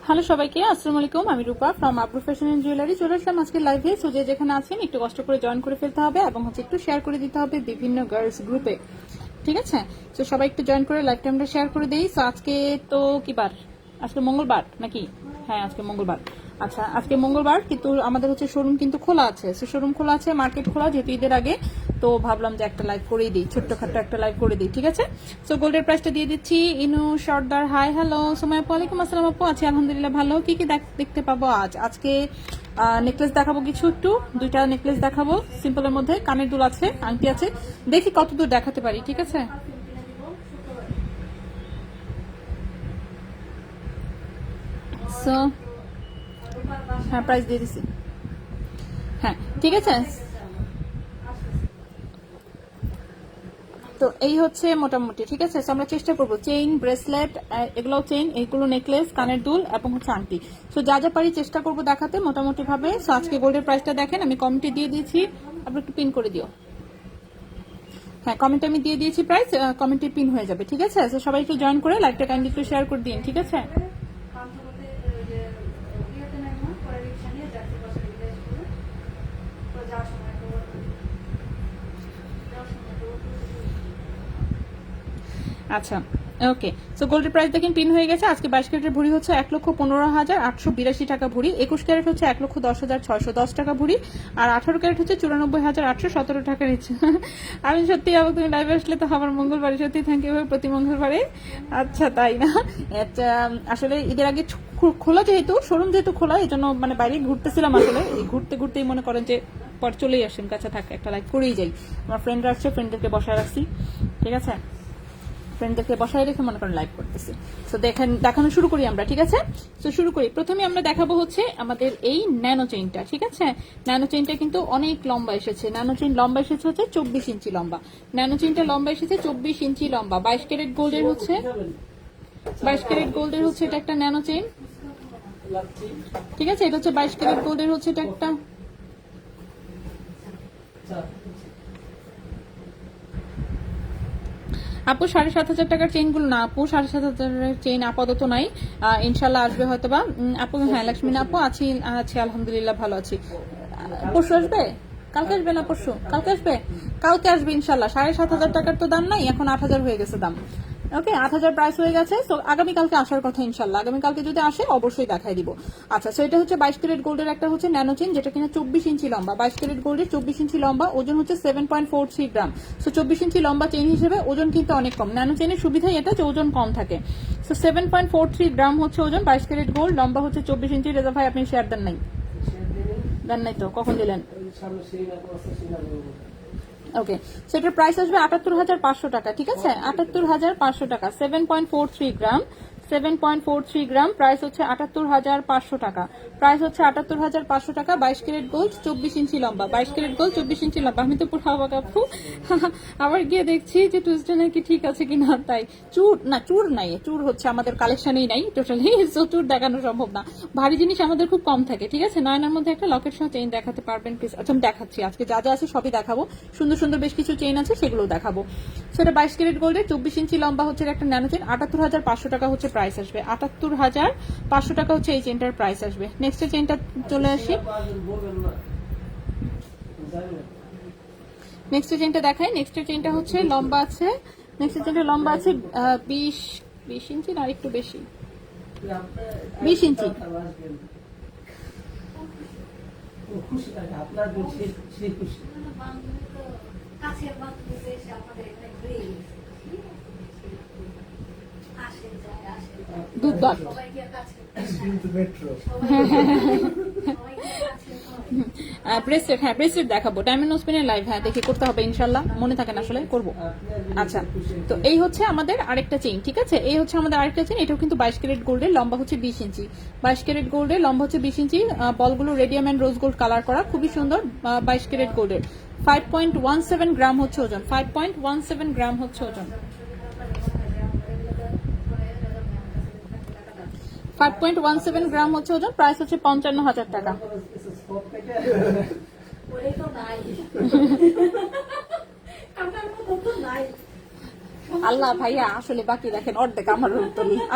Hello সবাইকে, আসসালামু আলাইকুম। আমি রূপা from Abru fashion and jewellery চলে আসলাম আজকে লাইভে। সো যে যেখানে আছেন একটু কষ্ট করে জয়েন করে ফেলতে হবে এবং একটু শেয়ার করে দিতে হবে বিভিন্ন গার্লস গ্রুপে, ঠিক আছে? তো সবাই একটু জয়েন করে লাইভ টাইমটা শেয়ার করে দিই। সো আজকে তো কি বার? আজকে মঙ্গলবার নাকি? হ্যাঁ, আজকে মঙ্গলবার। আচ্ছা, আজকে মঙ্গলবার, কিন্তু আমাদের হচ্ছে শোরুম কিন্তু খোলা আছে। সো শোরুম খোলা আছে, মার্কেট খোলা, যেহেতু ঈদের আগে তো ভাবলাম যে একটা লাইভ করেই দিই, ছোট্টখাট্ট একটা লাইভ করে দিই, ঠিক আছে? সো গোল্ডের প্রাইসটা দিয়ে দিচ্ছি। ইনু সর্দার, হাই হ্যালো সময় আপু, ওয়ালাইকুম আসসালাম আপু। আছি আলহামদুলিল্লাহ ভালো। কি কি দেখতে পাবো আজকে নেকলেস দেখাবো কিছু, একটু দুইটা নেকলেস দেখাবো সিম্পলের মধ্যে, কানের দুল আছে, আংটি আছে, দেখি কতদূর দেখাতে পারি, ঠিক আছে? সো হ্যাঁ, প্রাইস দিয়ে দিছি। হ্যাঁ, ঠিক আছে। তো এই হচ্ছে মোটামুটি, ঠিক আছে? আমরা চেষ্টা করবো চেইন, ব্রেসলেট, এগুলো চেইন, এগুলো নেকলেস, কানের দুল এবং হচ্ছে আংটি। সো যা যা পারি চেষ্টা করবো দেখাতে মোটামুটি ভাবে। সো আজকে গোল্ডের প্রাইসটা দেখেন, আমি কমেন্টে দিয়ে দিয়েছি, আপনি একটু পিন করে দিও। হ্যাঁ, কমেন্টে আমি দিয়ে দিয়েছি প্রাইস, কমেন্টে পিন হয়ে যাবে, ঠিক আছে? সো সবাই একটু জয়েন করে লাইভটা কাইন্ডলি একটু শেয়ার করে দিন, ঠিক আছে? আচ্ছা, ওকে। সো গোল্ডের প্রাইস দেখেন পিন হয়ে গেছে। আজকে 22 ক্যারেটের ভরি হচ্ছে 1,15,882 টাকা ভরি, 21 ক্যারেট হচ্ছে 1,10,610 টাকা ভরি, আর 18 ক্যারেট হচ্ছে 94,817 টাকা নিচ্ছে। আমি সত্যি অবাক, তুমি লাইভে আসলে তো আমার মঙ্গলবারে, সত্যি থ্যাংক ইউ প্রতি মঙ্গলবারে। আচ্ছা, তাই না? আচ্ছা, আসলে ঈদের আগে খোলা, যেহেতু শোরুম যেহেতু খোলা, এই জন্য মানে বাইরে ঘুরতেছিলাম। আসলে এই ঘুরতে ঘুরতেই মনে করেন যে পর চলেই আসেন, কাছে থাকে একটা লাইভ করেই যাই। আমার ফ্রেন্ডরা আসছে, ফ্রেন্ডদেরকে বসায় রাখছি, ঠিক আছে? ফ্রেন্ডদেরকে বসায় রেখে মনে করেন লাইভ করতেছি। তো দেখানো শুরু করি আমরা, ঠিক আছে? তো শুরু করি। প্রথমে আমরা দেখাবো হচ্ছে আমাদের এই ন্যানো চেইনটা, ঠিক আছে? ন্যানো চেইনটা কিন্তু অনেক লম্বা এসেছে। ন্যানো চেইন লম্বা এসেছে হচ্ছে 24 ইঞ্চি লম্বা। ন্যানো চেইনটা লম্বা এসেছে 24 ইঞ্চি লম্বা। 22 ক্যারেট গোল্ডের হচ্ছে, 22 ক্যারেট গোল্ডের হচ্ছে এটা একটা ন্যানো চেইন, ঠিক আছে? এটা হচ্ছে 22 ক্যারেট গোল্ডের হচ্ছে এটা একটা। আপু 7,500 টাকার চেইন গুলো না আপু, 7,500 চেইন আপাতত নাই, ইনশাল্লাহ আসবে হয়তোবা। আপু হ্যাঁ, লক্ষ্মী আপু আছি, আছি আলহামদুলিল্লাহ ভালো আছি। পরশু আসবে? কালকে আসবে না পরশু? কালকে আসবে, কালকে আসবে ইনশাল্লাহ। 7,500 টাকার তো দাম নাই, এখন 8,000 হয়ে গেছে দাম। ওকে, 8,000 প্রাইস হয়ে গেছে। তো আগামীকালকে আসার কথা ইনশাল্লাহ, আগামীকালকে যদি আসে অবশ্যই দেখাই দিব। আচ্ছা, সো এটা হচ্ছে 22 ক্যারেট গোল্ডের একটা হচ্ছে ন্যানো চেইন, যেটা কিনা 24 ইঞ্চি লম্বা। 22 ক্যারেট গোল্ডের 24 ইঞ্চি লম্বা, ওজন হচ্ছে 7.43 গ্রাম। সো 24 ইঞ্চি লম্বা চেইন হিসেবে ওজন কিন্তু অনেক কম। ন্যানো চেইনের সুবিধাই এটা যে ওজন কম থাকে। সো 7.43 গ্রাম হচ্ছে ওজন, 22 ক্যারেট গোল্ড, লম্বা হচ্ছে 24 ইঞ্চি। রেজা ভাই আপনি শেয়ার দেন নাই? দেন নাই তো, কখন দিলেন? ওকে, সো এটার প্রাইস আসবে 78,500 টাকা, ঠিক আছে? 78,500 টাকা, 7.43 গ্রাম, 7.43 গ্রাম, প্রাইস হচ্ছে 78,500 টাকা। প্রাইস হচ্ছে 78,500 টাকা। 22 ক্যারেট গোল্ড, 24 ইঞ্চি লম্বা। 22 ক্যারেট গোল্ড, 24 ইঞ্চি লম্বা। আমি তো পুরো অবাক আপু। আবার গিয়ে দেখছি যে টুইস্টে নাকি ঠিক আছে কিনা, তাই চুর না, চুর নাই, চুর হচ্ছে আমাদের কালেকশনেই নাই টোটালি। সো চুর দেখানো সম্ভব না, ভারী জিনিস আমাদের খুব কম থাকে, ঠিক আছে? নয়নার মধ্যে একটা লকেট সহ চেইন দেখাতে পারবেন প্লিজ? আচ্ছা, আমি দেখাচ্ছি, আজকে যা যা আছে সবই দেখাবো। সুন্দর সুন্দর বেশ কিছু চেইন আছে, সেগুলো দেখাবো। সেটা 22 ক্যারেট গোল্ডের 24 ইঞ্চি লম্বা হচ্ছে একটা ন্যানো চেইন। 78,500 টাকা হচ্ছে প্রাইস আসবে। 78,500 টাকা হচ্ছে এই চেইনটার প্রাইস আসবে। নেক্সট চেইনটা চলে আসি, নেক্সট চেইনটা দেখাই। নেক্সট চেইনটা হচ্ছে লম্বা আছে, নেক্সট চেইনটা লম্বা আছে 20 ইঞ্চি না, আর একটু বেশি, 20 ইঞ্চি। দুধ ব্রেসলেট, হ্যাঁ ব্রেসলেট দেখাবো। ডায়মন্ড নোজপিনের লাইভ, হ্যাঁ দেখে করতে হবে ইনশাল্লাহ, মনে থাকে না আসলে, করবো। আচ্ছা, তো এই হচ্ছে আমাদের আরেকটা চেইন, ঠিক আছে? এই হচ্ছে আমাদের আরেকটা চেইন, এটাও কিন্তু 22 ক্যারেট গোল্ডের, লম্বা হচ্ছে 20 ইঞ্চি। 22 ক্যারেট গোল্ডের, লম্বা হচ্ছে 20 ইঞ্চি। বলগুলো radium and rose gold colour করা, খুবই সুন্দর। 22 ক্যারেট গোল্ডের, 5.17 গ্রাম হচ্ছে ওজন, 5.17 গ্রাম হচ্ছে ওজন, 5.17 গ্রাম হচ্ছে ওজন। প্রাইস হচ্ছে 55,000 টাকা। আল্লাহ ভাইয়া, আসলে বাকি রাখেন অর্ধেক আমার,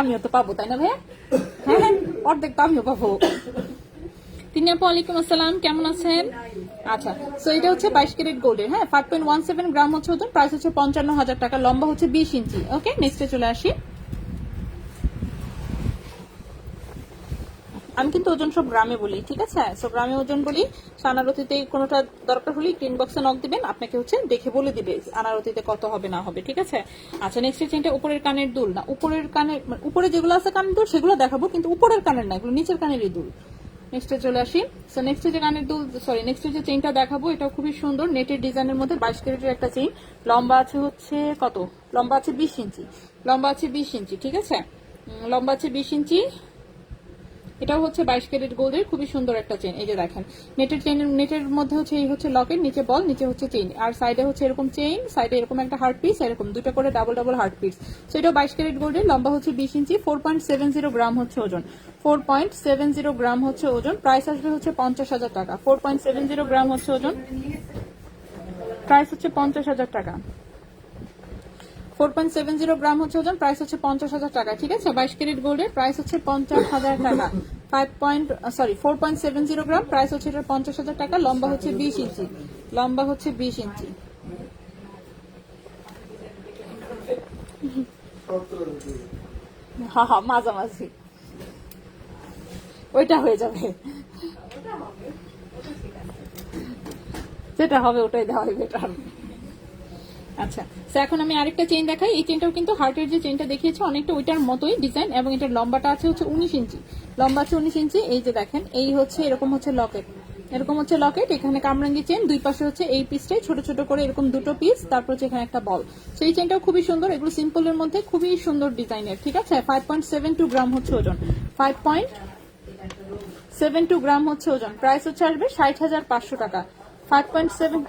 আমিও তো পাবো তাই না ভাইয়া? হ্যাঁ, অর্ধেক তো আমিও পাবো। তিনি আপু ওয়ালাইকুম আসসালাম, কেমন আছেন? আচ্ছা, সো এটা হচ্ছে 22 ক্যারেট গোল্ডের, হ্যাঁ 5.17 গ্রাম হচ্ছে ওজন, প্রাইস হচ্ছে 55,000 টাকা, লম্বা হচ্ছে 20 ইঞ্চি। ওকে, নেক্সটে চলে আসি। আমি কিন্তু ওজন সব গ্রামে বলি, ঠিক আছে? সো গ্রামে ওজন বলি। আনারতিতে কোনোটা দরকার হলে গ্রিন বক্সে নক দিবেন, আপনাকে হচ্ছে দেখে বলে দিবে আনারতিতে কত হবে না হবে, ঠিক আছে? আচ্ছা, নেক্সট চেনটা উপরের কানের দুল না, উপরের কানের উপরে যেগুলো আছে কানের দুল সেগুলো দেখাবো, কিন্তু উপরের কানের না, এগুলো নিচের কানেরই দুল। নেক্সটে চলে আসি। সো নেক্সটে যে কানের দুল, সরি নেক্সটে যে চেইনটা দেখাবো এটাও খুবই সুন্দর, নেটের ডিজাইনের মধ্যে 22 ক্যারেটের একটা চেইন। লম্বা আছে হচ্ছে কত? লম্বা আছে 20 ইঞ্চি, লম্বা আছে 20 ইঞ্চি, ঠিক আছে? লম্বা আছে 20 ইঞ্চি। এটাও হচ্ছে 22 ক্যারেট গোল্ডের খুবই সুন্দর একটা চেইন। এই যে দেখেন, নেটের চেইনের নেটের মধ্যে হচ্ছে এই হচ্ছে লকেট, নিচে বল, নিচে হচ্ছে চেইন, আর সাইডে হচ্ছে এরকম চেইন, সাইডে এরকম একটা হার্ট পিস, এরকম দুটো করে double double heart piece. So এটাও 22 ক্যারেট গোল্ডের, লম্বা হচ্ছে 20 ইঞ্চি, 4.70 গ্রাম হচ্ছে ওজন, 4.70 গ্রাম হচ্ছে ওজন, প্রাইস আসবে হচ্ছে 50,000 টাকা। 4.70 গ্রাম হচ্ছে ওজন, প্রাইস হচ্ছে 50,000 টাকা। 4.70 গ্রাম হচ্ছে ওজন, প্রাইস হচ্ছে 50,000 টাকা, ঠিক আছে? 22 ক্যারেট গোল্ডের প্রাইস হচ্ছে 50,000 টাকা। 4.70 গ্রাম, প্রাইস হচ্ছে এটা 50,000 টাকা, লম্বা হচ্ছে 20 ইঞ্চি, লম্বা হচ্ছে 20 ইঞ্চি। হ্যাঁ হ্যাঁ, মাঝামাঝি ওইটা হয়ে যাবে, যেটা হবে ওটাই দেওয়া হবে বেটার। আচ্ছা, তো এখন আমি আরেকটা চেইন দেখাই। এই চেইনটাও কিন্তু হার্টের যে চেইনটা দেখিয়েছে অনেকটা ওইটার মতোই ডিজাইন, এবং এটার লম্বাটা আছে হচ্ছে 19 ইঞ্চি, লম্বা আছে 19 ইঞ্চি। এই যে দেখেন, এই হচ্ছে এরকম হচ্ছে লকেট, এরকম হচ্ছে লকেট, এখানে কামরাঙ্গি চেইন, দুই পাশে হচ্ছে এই পিসটাই ছোট ছোট করে এরকম দুটো পিস, তারপর হচ্ছে এখানে একটা বল। তো এই চেইনটাও খুবই সুন্দর, এগুলো সিম্পলের মধ্যে খুবই সুন্দর ডিজাইনের, ঠিক আছে? 5.72 গ্রাম হচ্ছে ওজন, 5.72 গ্রাম হচ্ছে ওজন, প্রাইস হচ্ছে আসবে 60,500 টাকা। 5.7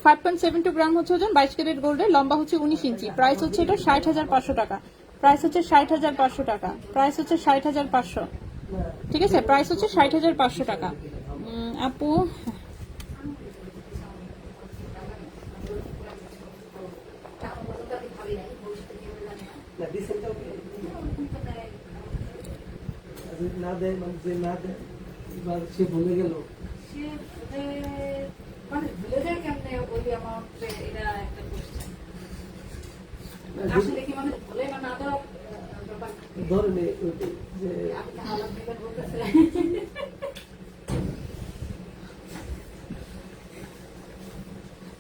5.72 গ্রাম হচ্ছে ওজন, 22 ক্যারেট গোল্ডের, লম্বা হচ্ছে 19 ইঞ্চি, প্রাইস হচ্ছে এটা 60,500 টাকা, প্রাইস হচ্ছে 60,500 টাকা, প্রাইস হচ্ছে 60,500, ঠিক আছে? প্রাইস হচ্ছে 60,500 টাকা। আপু না দেয় মানে যে না দেয় এবার সে ভুলে গেল, মানে ভুলে যায় কেমনে ওই অ্যামাউন্টে, এটা একটা কোশ্চেন। আসলে কি মানে ভুলে বা না দেওয়া ধরে নেই যে আপনি হালাত দিবেন বলতেছে।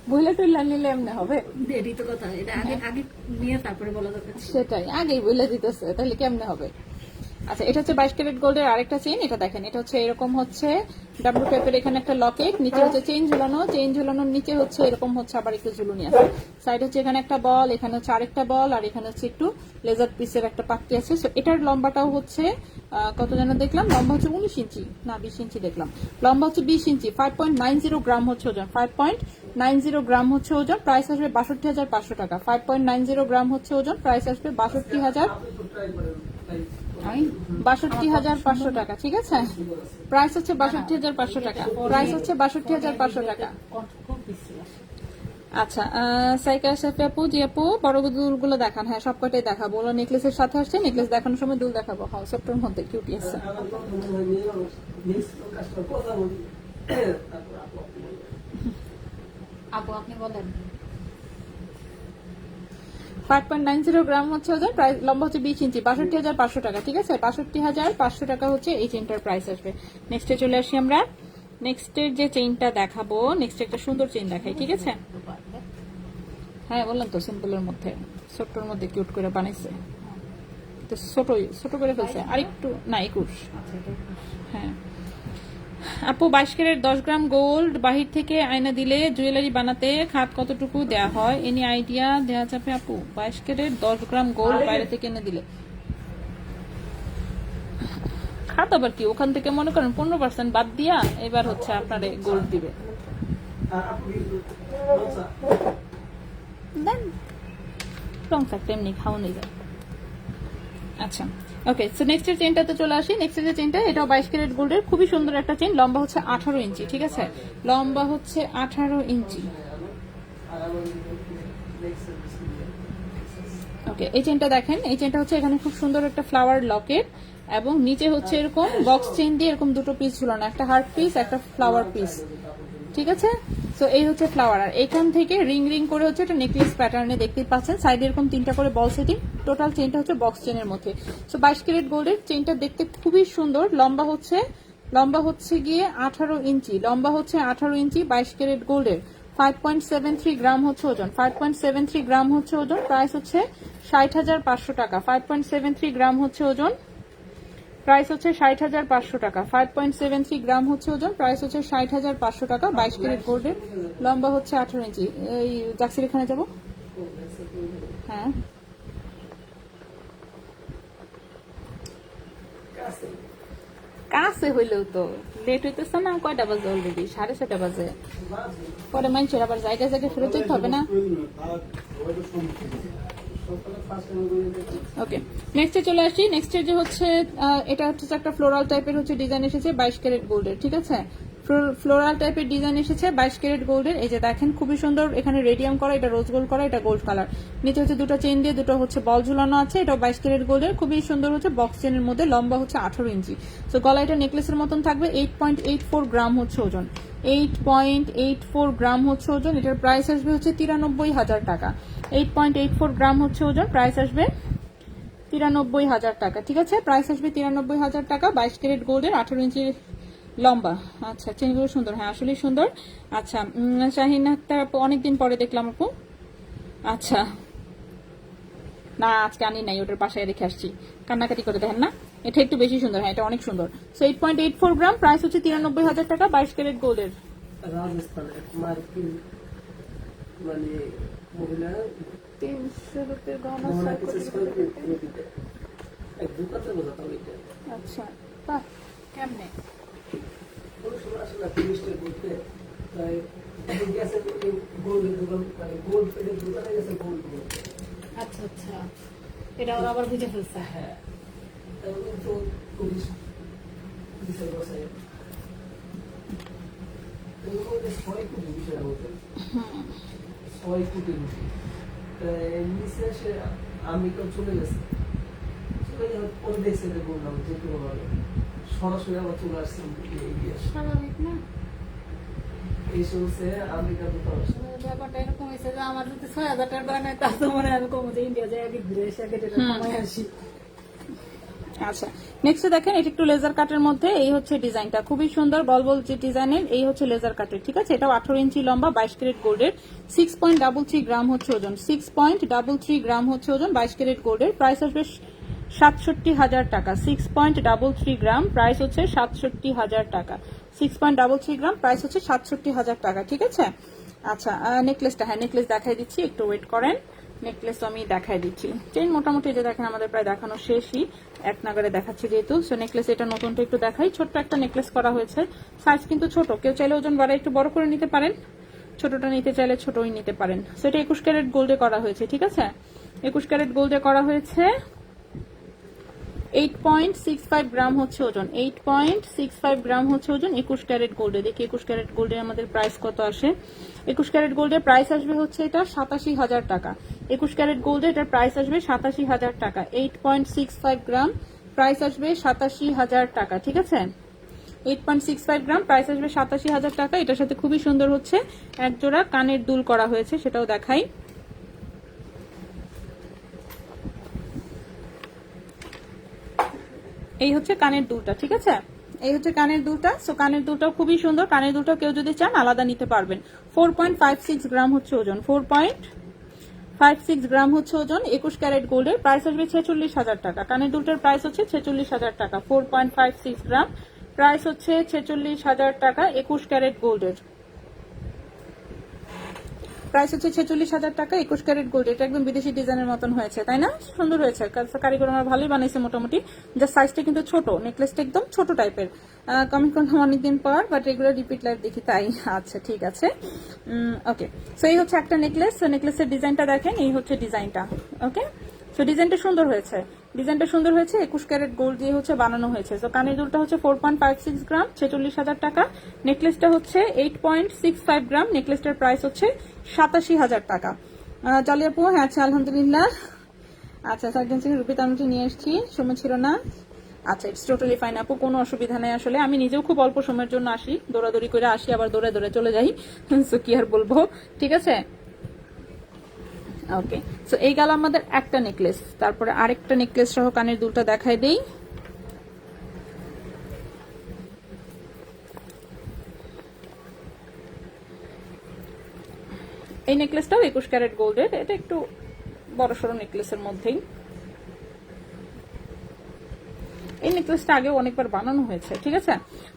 বইলে টুইলা নিলে এমনি হবে? দেরি তো কথা, এটা আগে আগে নিয়ে তারপরে বলা দরকার ছিল। সেটাই, আগেই বলে দিতেছে, তাহলে কেমনে হবে? আচ্ছা, এটা হচ্ছে 22 ক্যারেট গোল্ডের আরেকটা চেইন। এটা দেখেন, এটা হচ্ছে এরকম হচ্ছে ডাবল টাইপের, এখানে একটা লকেট, নিচে হচ্ছে চেইন ঝুলানো, চেইন ঝুলানোর নিচে হচ্ছে এরকম হচ্ছে আবার একটু ঝুলুনি আছে, সাইড হচ্ছে এখানে একটা বল, এখানে হচ্ছে আরেকটা বল, আর এখানে হচ্ছে একটু লেজার পিসের একটা পাত্তি আছে। সো এটার লম্বাটাও হচ্ছে কত যেন দেখলাম, লম্বা হচ্ছে 19 ইঞ্চি না 20 ইঞ্চি দেখলাম, লম্বা হচ্ছে 20 ইঞ্চি। 5.90 গ্রাম হচ্ছে ওজন, 5.90 গ্রাম হচ্ছে ওজন, প্রাইস আসবে 62,500 টাকা। 5.90 গ্রাম হচ্ছে ওজন, প্রাইস আসবে 62,500 টাকা, ঠিক আছে? প্রাইস হচ্ছে 62,500 টাকা, প্রাইস হচ্ছে 62,500 টাকা। আচ্ছা, সাইকা সাফি আপু, জি আপু, বড় দুলগুলো দেখান। হ্যাঁ, সবকটাই দেখাবো, ওগুলো নেকলেসের সাথে আসছে, নেকলেস দেখানোর সময় দুল দেখাবো। হ্যাঁ, সফটের মধ্যে কিউটি আছে। আপু আপনি বলেন। 5.90 গ্রাম হচ্ছে ওজন, প্রাইস লম্বা হচ্ছে 20 ইঞ্চি, 62,500 টাকা, ঠিক আছে? 62,500 টাকা হচ্ছে এই চেইনটার প্রাইস আসবে। নেক্সটে চলে আসি আমরা। নেক্সটের যে চেইনটা দেখাবো, নেক্সট একটা সুন্দর চেইন দেখাই, ঠিক আছে? হ্যাঁ, বললাম তো সিম্পলের মধ্যে, ছোট্টর মধ্যে কিউট করে বানাইছে, তো ছোট করে ফেলছে, আর একটু না 21। হ্যাঁ আপু, 22 ক্যারেট 10 গ্রাম গোল্ড বাহির থেকে আয়না দিলে জুয়েলারি বানাতে খাত কতটুকু দেয়া হয়, এনি আইডিয়া দেয়া যাবে আপু? 22 ক্যারেট 10 গ্রাম গোল্ড বাইরে থেকে এনে দিলে খাত আবার কি, ওখান থেকে মনে করেন 15% বাদ দিয়া এবার হচ্ছে আপনারে গোল্ড দিবে, দেন রং থাকতে এমনি খাওয়ানো যায়। আচ্ছা, ওকে, সো নেক্সটের চেইনটাতে চলে আসি। নেক্সটের যে চেইনটা, এটাও 22 ক্যারেট গোল্ডের খুবই সুন্দর একটা চেইন, লম্বা হচ্ছে 18 ইঞ্চি, ঠিক আছে? লম্বা হচ্ছে 18 ইঞ্চি, ওকে, এই চেনটা দেখেন, এই চেনটা হচ্ছে এখানে খুব সুন্দর একটা ফ্লাওয়ার লকেট এবং নিচে হচ্ছে এরকম বক্স চেন দিয়ে এরকম দুটো পিস ঝুলানো, একটা হার্ট পিস একটা ফ্লাওয়ার পিস, ঠিক আছে। সো এই হচ্ছে ফ্লাওয়ার, আর এখান থেকে রিং রিং করে হচ্ছে একটা নেকলেস প্যাটার্নে দেখতেই পাচ্ছেন, সাইডে এরকম 3টা করে বল সেটিং, টোটাল চেনটা হচ্ছে বক্স চেনের মধ্যে। সো 22 ক্যারেট গোল্ডের চেনটা দেখতে খুবই সুন্দর, লম্বা হচ্ছে গিয়ে 18 ইঞ্চি, লম্বা হচ্ছে 18 ইঞ্চি, 22 ক্যারেট গোল্ডের, 5.73 গ্রাম হচ্ছে ওজন, 5.73 গ্রাম হচ্ছে ওজন, প্রাইস হচ্ছে 60,500 টাকা, 5.73 গ্রাম হচ্ছে ওজন, প্রাইস হচ্ছে 60,500 টাকা, 5.73 গ্রাম হচ্ছে ওজন, প্রাইস হচ্ছে 60,500 টাকা, 22 ক্যারেট গোল্ডের, লম্বা হচ্ছে 18 ইঞ্চি। এই জাক্সির এখানে যাবো, হ্যাঁ কাছে হইলেও তো লেট হইতেছে না, কয়টা বাজে অলরেডি 6:30 বাজে, পরে মানুষের আবার জায়গায় জায়গায় ফেরত যেতে হবে না। ওকে, নেক্সটে চলে আসি। নেক্সটে যে হচ্ছে এটা হচ্ছে একটা ফ্লোরাল টাইপের হচ্ছে ডিজাইন এসেছে 22 ক্যারেট গোল্ডের, ঠিক আছে, ফ্লোরাল টাইপের ডিজাইন এসেছে 22 ক্যারেট গোল্ডের। এই যে দেখেন খুবই সুন্দর, এখানে রেডিয়াম করা, এটা রোজ গোল্ড করা, এটা গোল্ড কালার, নিচে হচ্ছে দুটো চেন দিয়ে দুটো হচ্ছে বল ঝুলানো আছে, এটা 22 ক্যারেট গোল্ডের, খুবই সুন্দর হচ্ছে বক্স চেনের মধ্যে, লম্বা হচ্ছে 18 ইঞ্চি। তো গলা এটা নেকলেসের মতন থাকবে, 8.84 গ্রাম হচ্ছে ওজন, 8.84 গ্রাম হচ্ছে ওজন, এটার প্রাইস আসবে হচ্ছে 93,000 টাকা, 8.84 গ্রাম হচ্ছে ওজন, প্রাইস আসবে 93,000 টাকা, ঠিক আছে, প্রাইস আসবে 93,000 টাকা, 22 ক্যারেট গোল্ডের, 18 ইঞ্চি লম্বা। আচ্ছা, চেনগুলো সুন্দর, হ্যাঁ আসলেই সুন্দর। আচ্ছা, শাহিন আক্তার আপু অনেকদিন পরে দেখলাম আপু। আচ্ছা, না আজকে আনি নাই, ওটার বাসায় রেখে আসছি, কান্নাকাটি করে দেখেন না, এটা একটু বেশি সুন্দর, হ্যাঁ এটা অনেক সুন্দর। সো 8.84 গ্রাম, প্রাইস হচ্ছে 93,000 টাকা, 22 ক্যারেট গোল্ডের। রাজস্থানের মার্কিন মানে মহিলা 300 রুপির গহনা মহিলা সার্কেল কিছু ছয় দিতে এক দোকানে বোঝাতাম এটা আচ্ছা, বাহ, কেমনে কোনো সময় আসলে টুরিস্টের করতে তাই গেছে গোল্ডের দোকান মানে গোল্ড পেটের দোকানে গেছে গোল্ড কিনতে। আচ্ছা আচ্ছা, এটা ওরা আবার বুঝে ফেলছে। হ্যাঁ, তারপর কিন্তু টুরিস্ট বিষয় বসায় ছয় কোটি বিষয় বলতে 6 কোটি নিচে সে আমেরিকা চলে গেছে, চলে যাওয়ার পরে দেখছে যে বললাম যে কোনো ভাবে সরাসরি আবার চলে আসছে স্বাভাবিক না, এই শুনছে আমেরিকা দোকান আসছে। ব্যাপারটা এরকম হয়েছে যে আমার যদি 6,000 টাকা করে নেয়, তা তো মনে হয় আমি কমে যে ইন্ডিয়া যাই আগে ঘুরে এসে আগে টাকা কমাই আসি। আচ্ছা, নেক্সট দেখেন, এটা একটু লেজার কাটের মধ্যে, এই হচ্ছে ডিজাইনটা খুবই সুন্দর, বল বল যে ডিজাইনের, এই হচ্ছে লেজার কাটের, ঠিক আছে, এটাও 18 ইঞ্চি লম্বা, 22 ক্যারেট গোল্ডের, 6.33 গ্রাম হচ্ছে ওজন, 6.33 গ্রাম হচ্ছে ওজন, 22 ক্যারেট গোল্ডের, প্রাইস আসবে 67,000 টাকা, 6.33 গ্রাম, প্রাইস হচ্ছে 67,000 টাকা, 6.33 গ্রাম, প্রাইস হচ্ছে 67,000 টাকা, ঠিক আছে। আচ্ছা, নেকলেসটা, হ্যাঁ নেকলেস দেখাই দিচ্ছি, একটু ওয়েট করেন, নেকলেস তো আমি দেখাই দিচ্ছি। চেন মোটামুটি যে দেখেন আমাদের প্রায় দেখানো শেষই, এক নাগারে দেখাচ্ছি যেহেতু। সো নেকলেস এটা নতুনটা একটু দেখাই, ছোট্ট একটা নেকলেস করা হয়েছে, সাইজ কিন্তু ছোট, কেউ চাইলে ওজন বাড়ায় একটু বড় করে নিতে পারেন, ছোটটা নিতে চাইলে ছোটই নিতে পারেন। সো এটা 21 ক্যারেট গোল্ডে করা হয়েছে, ঠিক আছে, 21 ক্যারেট গোল্ডে করা হয়েছে, 8.65 গ্রাম হচ্ছে ওজন, 8.65 গ্রাম হচ্ছে ওজন, 21 ক্যারেট গোল্ডে। দেখি 21 ক্যারেট গোল্ডে আমাদের প্রাইস কত আসে। 21 ক্যারেট গোল্ডের প্রাইস আসবে হচ্ছে এটা 87,000 টাকা, 21 ক্যারেট গোল্ডে এটার প্রাইস আসবে 87,000 টাকা, 8.65 গ্রাম, প্রাইস আসবে 87,000 টাকা, ঠিক আছে, 8.65 গ্রাম, প্রাইস আসবে 87,000 টাকা। এটার সাথে খুবই সুন্দর হচ্ছে এক জোড়া কানের দুল করা হয়েছে, সেটাও দেখাই। এই হচ্ছে কানের দুলটা, ঠিক আছে, এই হচ্ছে কানের দুলটা। সো কানের দুলটাও খুবই সুন্দর, কানের দুলটাও কেউ যদি চান আলাদা নিতে পারবেন। 4.56 গ্রাম হচ্ছে ওজন, 4.56 গ্রাম হচ্ছে ওজন, 21 ক্যারেট গোল্ডের, প্রাইস আসবে 46,000 টাকা, কানের দুলটার প্রাইস হচ্ছে 46,000 টাকা, 4.56 গ্রাম, প্রাইস হচ্ছে 46,000 টাকা, 21 ক্যারেট গোল্ডের, প্রাইস হচ্ছে 46,000 টাকা, 21 ক্যারেট গোল্ড। এটা একদম বিদেশি ডিজাইনের মতন হয়েছে, তাই না, সুন্দর হয়েছে, কারিগর আমার ভালোই বানাইছে মোটামুটি, যা সাইজটা কিন্তু ছোট, নেকলেসটা একদম ছোট টাইপের, কমি করলাম অনেকদিন পর, বাট রেগুলার রিপিট লাইভ দেখি তাই। আচ্ছা ঠিক আছে, ওকে। সো এই হচ্ছে একটা নেকলেস, নেকলেসের ডিজাইনটা দেখেন, এই হচ্ছে ডিজাইনটা, ওকে। সো ডিজাইনটা সুন্দর হয়েছে, ডিজাইনটা সুন্দর হয়েছে, 21 ক্যারেট গোল্ড দিয়ে হচ্ছে বানানো হয়েছে। তো কানের দুলটা হচ্ছে 4.56 গ্রাম, 46,000 টাকা। নেকলেসটা হচ্ছে 8.65 গ্রাম, নেকলেসটার প্রাইস হচ্ছে 87,000 টাকা। চলি আপু, হ্যাঁ আচ্ছা আলহামদুলিল্লাহ। আচ্ছা সার্জেন সিং রুপি তানুটি নিয়ে এসেছি, সময় ছিল না। আচ্ছা ইটস টোটালি ফাইন আপু, কোনো অসুবিধা নেই। আসলে আমি নিজেও খুব অল্প সময়ের জন্য আসি, দৌড়াদৌড়ি করে আসি, আবার দৌড়ে দৌড়ে চলে যাই, সো কি আর বলবো, ঠিক আছে। ওকে, সো এই গেল আমাদের একটা নেকলেস। তারপরে আরেকটা নেকলেস সহ কানের দুলটা দেখাই দেই। এই নেকলেসটাও 21 ক্যারেট গোল্ডের, এটা একটু বড়সড় নেকলেসের মধ্যেই। এই নেকলেসটা আগেও অনেকবার বানানো হয়েছে, ঠিক আছে।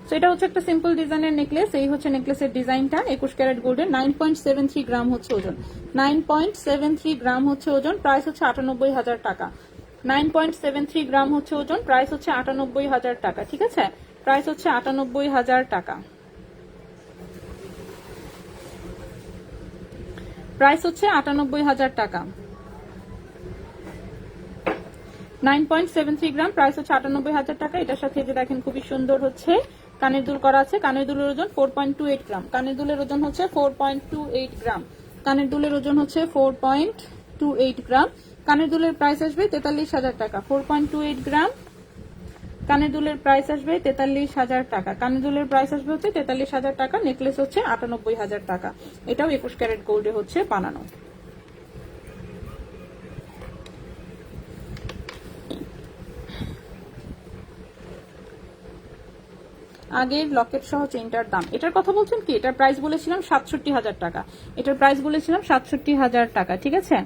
তো এটা হচ্ছে একটা সিম্পল ডিজাইনের নেকলেস। এই হচ্ছে নেকলেসের ডিজাইনটা, 21 ক্যারেট গোল্ডের, 9.73 গ্রাম হচ্ছে ওজন, 9.73 গ্রাম হচ্ছে ওজন, প্রাইস হচ্ছে 98,000 টাকা। 9.73 গ্রাম হচ্ছে ওজন, প্রাইস হচ্ছে 98,000 টাকা, ঠিক আছে। প্রাইস হচ্ছে 98,000 টাকা। প্রাইস হচ্ছে 98,000 টাকা। 9.73 গ্রাম, প্রাইস হচ্ছে 98,000 টাকা। এটার সাথে যে দেখেন খুবই সুন্দর হচ্ছে কানের দুল করা আছে। কানের দুলের ওজন 4.28 গ্রাম, কানের দুলের ওজন হচ্ছে 4.28 গ্রাম, কানের দুলের ওজন হচ্ছে 4.28 গ্রাম। কানের দুলের প্রাইস আসবে 43,000 টাকা। 4.28 গ্রাম, কানের দুলের প্রাইস আসবে 43,000 টাকা। কানের দুলের প্রাইস আসবে হচ্ছে 43,000 টাকা। নেকলেস হচ্ছে 98,000 টাকা। এটাও 21 ক্যারেট গোল্ডে হচ্ছে বানানো। আগের লকেট সহ চেইনটার দাম, এটার কথা বলছেন কি? এটার প্রাইস বলেছিলাম 67,000 টাকা। এটার প্রাইস বলেছিলাম 67,000 টাকা, ঠিক আছে।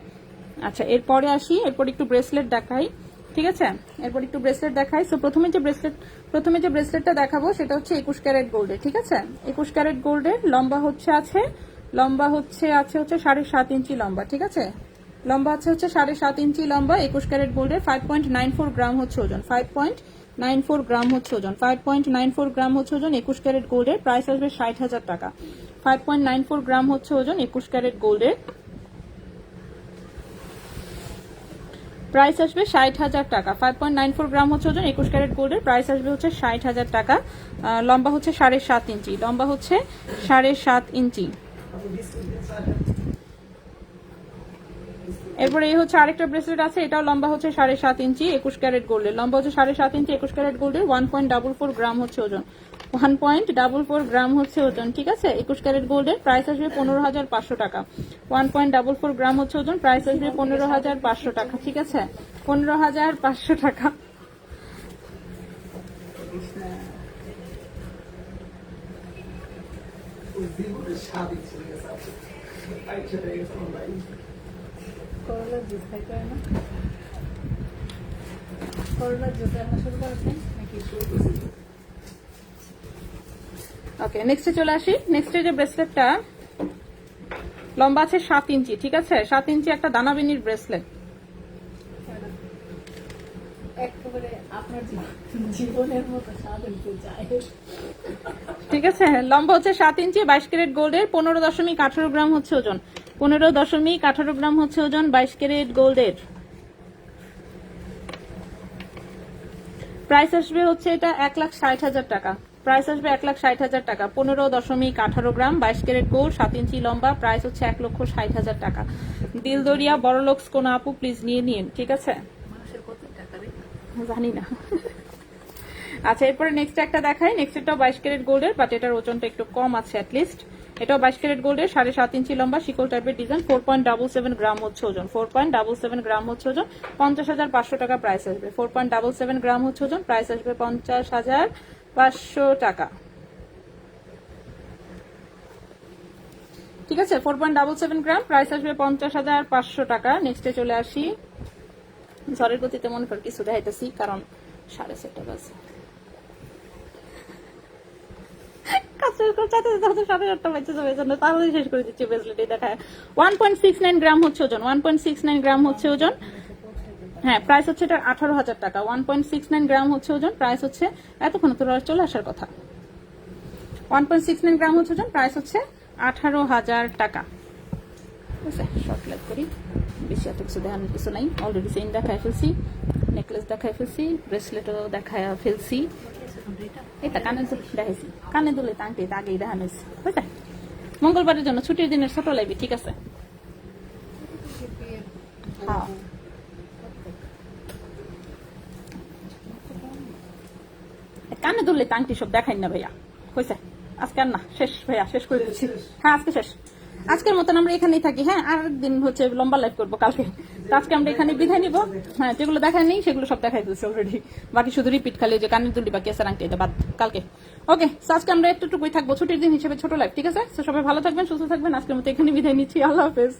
আচ্ছা এরপরে আসি, এরপর একটু ব্রেসলেট দেখাই, ঠিক আছে। এরপর একটু ব্রেসলেট দেখাই। সো প্রথমে যে ব্রেসলেটটা দেখাবো সেটা হচ্ছে 21 ক্যারেট গোল্ডের, ঠিক আছে। 21 ক্যারেট গোল্ডের, লম্বা হচ্ছে 7.5 ইঞ্চি লম্বা, ঠিক আছে। লম্বা হচ্ছে 7.5 ইঞ্চি লম্বা, 21 ক্যারেট গোল্ডের, 5.94 গ্রাম হচ্ছে ওজন, 5.94 গ্রাম হচ্ছে ওজন, 5.94 গ্রাম হচ্ছে ওজন, 21 ক্যারেট গোল্ডের। প্রাইস আসবে 60,000 টাকা। 5.94 গ্রাম হচ্ছে ওজন, 21 ক্যারেট গোল্ডের, প্রাইস আসবে 60,000 টাকা। 5.94 গ্রাম হচ্ছে ওজন, 21 ক্যারেট গোল্ডের, প্রাইস আসবে হচ্ছে 60,000 টাকা। লম্বা হচ্ছে 7.5 ইঞ্চি, লম্বা হচ্ছে 7.5 ইঞ্চি। এরপরে এই হচ্ছে আরেকটা ব্রেসলেট আছে, এটাও লম্বা হচ্ছে 7.5 ইঞ্চি, 21 ক্যারেট গোল্ডের, লম্বা হচ্ছে 7.5 ইঞ্চি, 21 ক্যারেট গোল্ডের, 1.44 গ্রাম হচ্ছে ওজন, 1.44 গ্রাম হচ্ছে ওজন, ঠিক আছে। 21 ক্যারেট গোল্ডের, প্রাইস আসবে 15,500 টাকা। 1.44 গ্রাম হচ্ছে ওজন, প্রাইস আসবে 15,500 টাকা, ঠিক আছে। 15,500 টাকা। করলার জুস খাইতে হয় না? করলার জুস রান্না শুরু করেছেন নাকি? ওকে, নেক্সটে চলে আসি। নেক্সটে যে ব্রেসলেটটা লম্বা আছে 7 ইঞ্চি, ঠিক আছে। 7 ইঞ্চি একটা দানাবিনীর ব্রেসলেট, একেবারে আপনার জীবনের মতো স্বাদ হইতে যায়। ঠিক আছে। লম্বা হচ্ছে 7 ইঞ্চি, 22 ক্যারেট গোল্ডের, 15.18 গ্রাম হচ্ছে ওজন, 15.18 গ্রাম হচ্ছে ওজন, 22 ক্যারেট গোল্ডের। প্রাইস আসবে হচ্ছে এটা 1,60,000 টাকা। প্রাইস আসবে 1,60,000 টাকা। 15.18 গ্রাম, 22 ক্যারেট গোল্ড, 7 ইঞ্চি লম্বা, প্রাইস হচ্ছে 1,60,000 টাকা। দিলদরিয়া বড় লোকস কোন আপু প্লিজ নিয়ে নিন, ঠিক আছে। মানুষের কত টাকা রে? জানি না। আচ্ছা এরপরে নেক্সট একটা দেখাই। নেক্সট এটাও 22 ক্যারেট গোল্ডের, বাট এটার ওজনটা একটু কম আছে অ্যাটলিস্ট। এটাও 22 ক্যারেট গোল্ডের, 7.5 ইঞ্চি লম্বা, শিকল টাইপের ডিজাইন, 4.77 গ্রাম হচ্ছে ওজন, 4.77 গ্রাম হচ্ছে ওজন, 50,500 টাকা প্রাইস আসবে। 4.77 গ্রাম হচ্ছে ওজন, প্রাইস আসবে 50,500 টাকা, ঠিক আছে। 4.77 গ্রাম, প্রাইস আসবে 50,500 টাকা। নেক্সটে চলে আসি। ঝড়ের গতিতে মনে কর কিছু দেখাইতেছি, কারণ 7:30 বাজে। 1.69 গ্রাম হচ্ছে ওজন, 1.69 গ্রাম হচ্ছে ওজন, হ্যাঁ। প্রাইস হচ্ছে এটা 18,000 টাকা। 1.69 গ্রাম হচ্ছে ওজন, প্রাইস হচ্ছে, এতক্ষণ তো চলে আসার কথা। 1.69 গ্রাম হচ্ছে ওজন, প্রাইস হচ্ছে 18,000 টাকা। শর্ট লাইক করি, বেশি এত কিছু দেখানোর কিছু নাই, অলরেডি চেইন দেখায় ফেলছি। নেকলেস দেখাই ফেলছি, ব্রেসলেটও দেখায় ফেলছি। এটা কানে দেখাইছি, কানে দুলে আংটি এটা আগেই দেখানো হয়েছে, বুঝলে? মঙ্গলবারের জন্য ছুটির দিনের ছোট লাইবি, ঠিক আছে? হ্যাঁ, কানে দুলে আংটি সব দেখাই না ভাইয়া, কইছে আজকে আর না, শেষ ভাইয়া, শেষ করে দিচ্ছি। হ্যাঁ আজকে শেষ, আজকের মতন আমরা এখানেই থাকি। হ্যাঁ, আর একদিন হচ্ছে লম্বা লাইভ করবো কালকে। তো আজকে আমরা এখানে বিদায় নিবো। হ্যাঁ, যেগুলো দেখায় নেই সেগুলো সব দেখাই দিচ্ছি অলরেডি, বাকি শুধু রিপিট, খালি যে কানের দুলি বা কেসার আংটি এটা বাদ কালকে। ওকে, আজকে আমরা একটুকুই থাকবো, ছুটির দিন হিসেবে ছোট লাইভ, ঠিক আছে? তো সবাই ভালো থাকবেন, সুস্থ থাকবেন, আজকের মতো এখানে বিদায় নিচ্ছি, আল্লাহ হাফেজ।